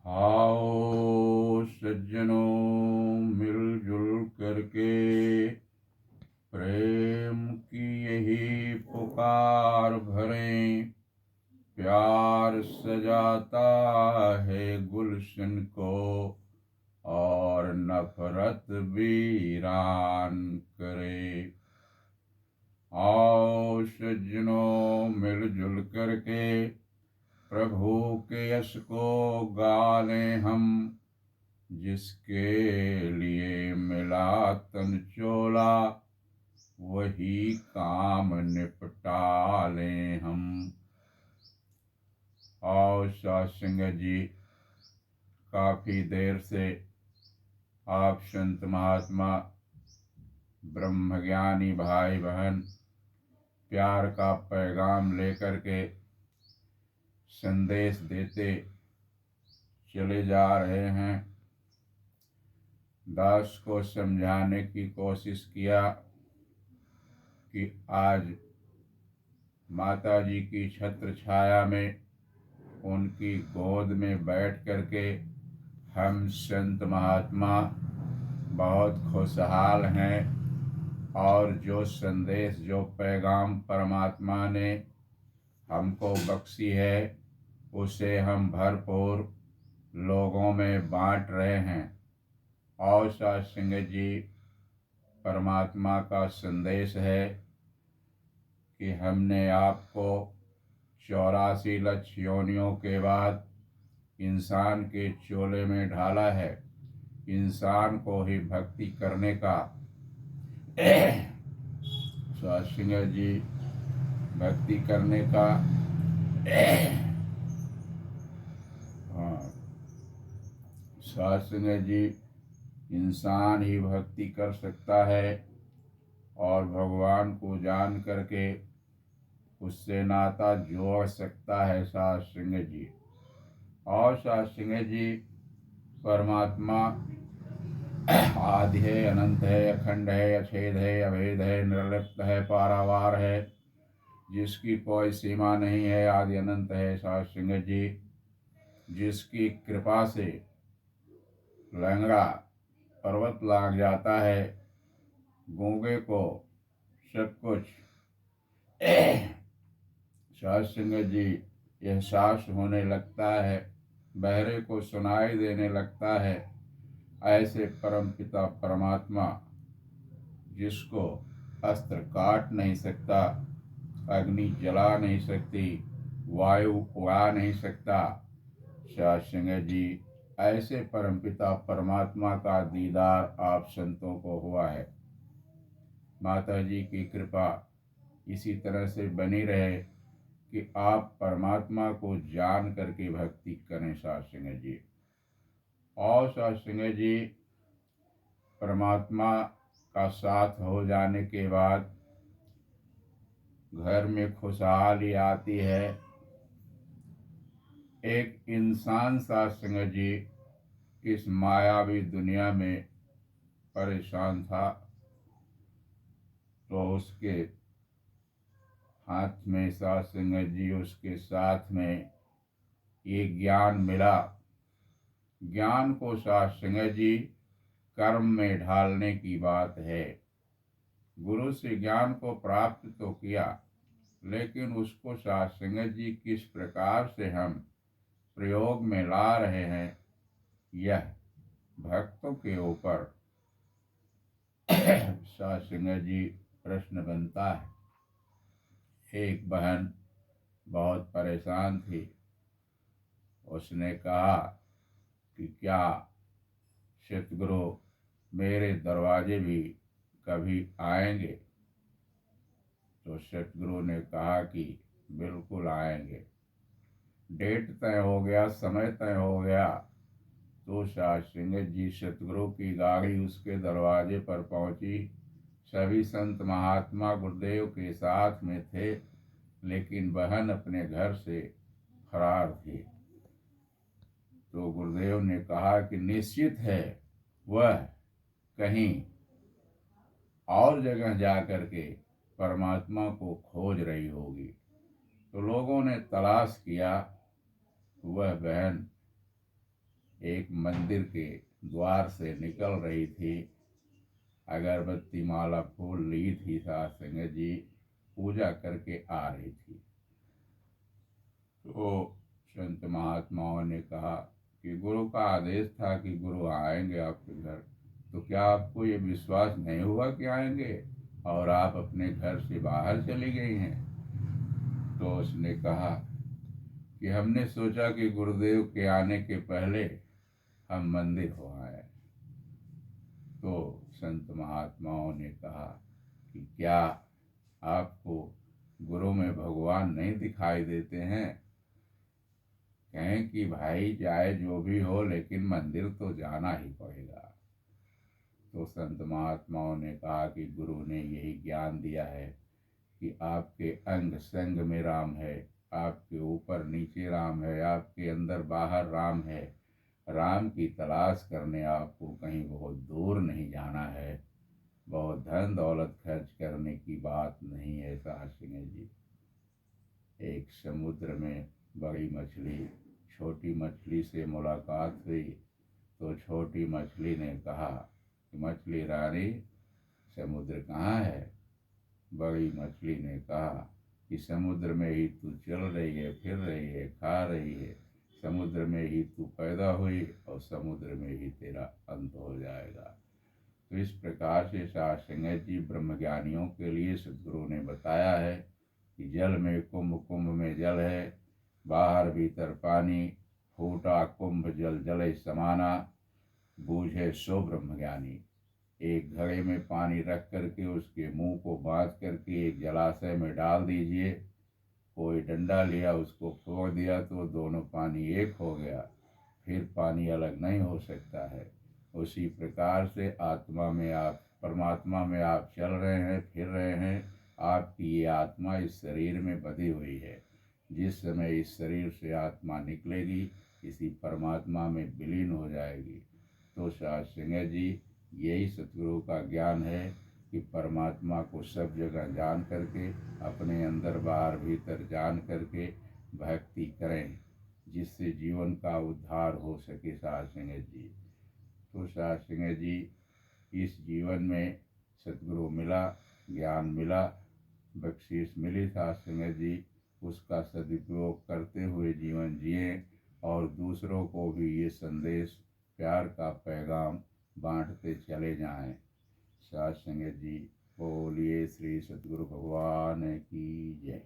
आओ सज्जनों, मिलजुल करके प्रेम की यही पुकार भरें। प्यार सजाता है गुलशन को और नफरत वीरान करे। आओ सज्जनों, मिलजुल करके प्रभु के यश को गा लें हम। जिसके लिए मिला तन चोला, वही काम निपटा लें हम। आओ सासंग जी, काफ़ी देर से आप संत महात्मा ब्रह्मज्ञानी भाई बहन प्यार का पैगाम लेकर के संदेश देते चले जा रहे हैं। दास को समझाने की कोशिश किया कि आज माता जी की छत्र छाया में उनकी गोद में बैठ करके हम संत महात्मा बहुत खुशहाल हैं और जो संदेश जो पैगाम परमात्मा ने हमको बख्शी है उसे हम भरपूर लोगों में बांट रहे हैं। और सत्संग जी, परमात्मा का संदेश है कि हमने आपको 84 लक्ष योनियों के बाद इंसान के चोले में ढाला है। इंसान को ही भक्ति करने का सत्संग जी, भक्ति करने का सत्संग जी, इंसान ही भक्ति कर सकता है और भगवान को जान करके उससे नाता जोड़ सकता है सत्संग जी। और सत्संग जी, परमात्मा आदि है, अनंत है, अखंड है, अछेद है, अभेद है, निर्लिप्त है, पारावार है, जिसकी कोई सीमा नहीं है, आदि अनंत है सत्संग जी। जिसकी कृपा से लंगड़ा पर्वत लांग जाता है, गूंगे को सब कुछ सत्संग जी एहसास होने लगता है, बहरे को सुनाई देने लगता है। ऐसे परमपिता परमात्मा जिसको अस्त्र काट नहीं सकता, अग्नि जला नहीं सकती, वायु उड़ा नहीं सकता, सत्संग जी ऐसे परमपिता परमात्मा का दीदार आप संतों को हुआ है। माता जी की कृपा इसी तरह से बनी रहे कि आप परमात्मा को जान करके भक्ति करें सत्संग जी। और सत्संग जी, परमात्मा का साथ हो जाने के बाद घर में खुशहाली आती है। एक इंसान सत्संग जी इस मायावी दुनिया में परेशान था, तो उसके हाथ में सत्संग जी, उसके साथ में ये ज्ञान मिला। ज्ञान को सत्संग जी कर्म में ढालने की बात है। गुरु से ज्ञान को प्राप्त तो किया, लेकिन उसको सत्संग जी किस प्रकार से हम प्रयोग में ला रहे हैं, यह भक्तों के ऊपर सत्संग जी प्रश्न बनता है। एक बहन बहुत परेशान थी। उसने कहा कि क्या सतगुरु मेरे दरवाजे भी कभी आएंगे? तो सतगुरु ने कहा कि बिल्कुल आएंगे। डेट तय हो गया, समय तय हो गया। तो सत्संग जी, सतगुरु की गाड़ी उसके दरवाजे पर पहुंची। सभी संत महात्मा गुरुदेव के साथ में थे, लेकिन बहन अपने घर से फरार थी। तो गुरुदेव ने कहा कि निश्चित है वह कहीं और जगह जा करके परमात्मा को खोज रही होगी। तो लोगों ने तलाश किया, वह बहन एक मंदिर के द्वार से निकल रही थी। अगरबत्ती माला फूल ली थी साथ संगत जी, पूजा करके आ रही थी। तो संत महात्माओं ने कहा कि गुरु का आदेश था कि गुरु आएंगे आपके घर, तो क्या आपको ये विश्वास नहीं हुआ कि आएंगे और आप अपने घर से बाहर चली गई हैं? तो उसने कहा कि हमने सोचा कि गुरुदेव के आने के पहले हम मंदिर हो आए। तो संत महात्माओं ने कहा कि क्या आपको गुरु में भगवान नहीं दिखाई देते हैं? कहें कि भाई चाहे जो भी हो लेकिन मंदिर तो जाना ही पड़ेगा। तो संत महात्माओं ने कहा कि गुरु ने यही ज्ञान दिया है कि आपके अंग संग में राम है, आपके ऊपर नीचे राम है, आपके अंदर बाहर राम है। राम की तलाश करने आपको कहीं बहुत दूर नहीं जाना है, बहुत धन दौलत खर्च करने की बात नहीं है। साहब सिंह जी, एक समुद्र में बड़ी मछली छोटी मछली से मुलाकात हुई तो छोटी मछली ने कहा कि मछली रानी, समुद्र कहाँ है? बड़ी मछली ने कहा कि समुद्र में ही तू चल रही है, फिर रही है, खा रही है। समुद्र में ही तू पैदा हुई और समुद्र में ही तेरा अंत हो जाएगा। तो इस प्रकार से साथ संगत जी, ब्रह्मज्ञानियों के लिए सद्गुरु ने बताया है कि जल में कुंभ, कुंभ में जल है, बाहर भीतर पानी, फूटा कुंभ जल जले समाना, बूझे सो ब्रह्मज्ञानी। एक घड़े में पानी रख करके उसके मुंह को बांध करके एक जलाशय में डाल दीजिए, कोई डंडा लिया उसको फोड़ दिया तो दोनों पानी एक हो गया, फिर पानी अलग नहीं हो सकता है। उसी प्रकार से आत्मा में आप, परमात्मा में आप चल रहे हैं, फिर रहे हैं। आपकी ये आत्मा इस शरीर में बंधी हुई है। जिस समय इस शरीर से आत्मा निकलेगी, इसी परमात्मा में विलीन हो जाएगी। तो साथ संगत जी, यही सतगुरु का ज्ञान है कि परमात्मा को सब जगह जान करके, अपने अंदर बाहर भीतर जान करके भक्ति करें, जिससे जीवन का उद्धार हो सके। साथ संगत जी, तो साथ संगत जी, इस जीवन में सतगुरु मिला, ज्ञान मिला, बख्शीश मिली साथ संगत जी, उसका सदुपयोग करते हुए जीवन जिए और दूसरों को भी ये संदेश, प्यार का पैगाम बांटते चले जाएं। साथ संगत जी, बोलिए श्री सतगुरु भगवान की जय।